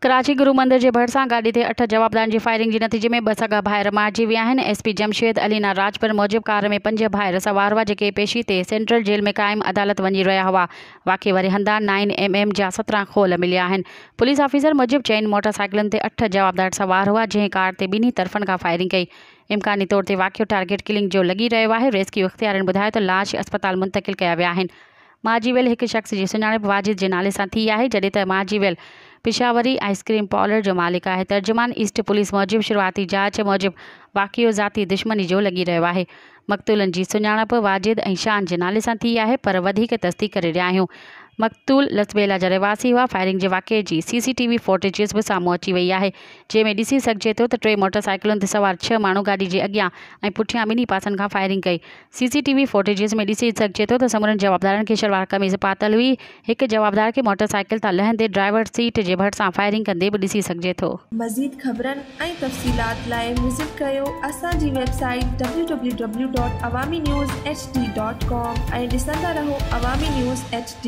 कराची गुरु मंदिर के भरिसां गाड़ी ते 8 जवाबदारनि जी फायरिंग के नतीजे में 2 सगा भाइर मारिजी विया आहिनि। एसपी जमशेद अली ना राजपुर मूजिब कार में 5 भाइर सवार हुआ जेके पेशी ते सेंट्रल जेल में कायम अदालत वञी रहिया हुआ। वाक़े वारे हंधा 9mm जा 17 खोल मिलिया आहिनि। पुलिस ऑफिसर मूजिब चइन मोटरसाइकिलनि ते 8 जवाबदार सवार हुआ जंहिं कार ते ॿिन्ही तरफ़नि खां फायरिंग कई। इम्कानी तौर ते वाक़ियो टारगेट किलिंग जो लॻी रहियो आहे। रेस्क्यू इख़्तियारनि ॿुधायो त लाश अस्पताल मुंतक़िल कया विया आहिनि। माजिवेल एक शख़्स की सुञाणप वाजिद के नाले से थी है, जॾहिं त माजिवेल पिशावरी आइसक्रीम पार्लर जो मालिक है। तर्जुमान ईस्ट पुलिस मूजिब शुरुआती जांच मूजिब वाक़ियो ज़ाती दुश्मनी जो लगी रहियो आहे। मक़तूलन की सुञाणप वाजिद और शान के नाले से थी है, पर वधीक तस्दीक करे रहिया आहियूं। मक़तूल लसबेला जा रहवासी हुआ। फायरिंग के वाक़े की CCTV फुटेजेस भी साम्हूं अची वई है, जंहिंमें ॾिसी सघिजे थो त 3 मोटरसाइकिलुनि ते सवार 6 माण्हू गाड़ी के अॻियां ऐं पुठियां ॿिन्ही पासनि खां फायरिंग कई। CCTV फुटेजेस में ॾिसी सघिजे थो त समूरनि जवाबदारनि खे शलवार कमीज़ पातल हुई। एक जवाबदार के मोटरसाइकिल तां लहंदे ड्राइवर सीट के भरिसां फायरिंग कंदे भी ॾिसी सघिजे थो। मज़ीद ख़बरनि ऐं तफ़सीलात लाइ विज़िट कयो असांजी वेबसाइट www.awamiNewsHD.com ऐं ॾिसंदा रहो अवामी न्यूज़ HD।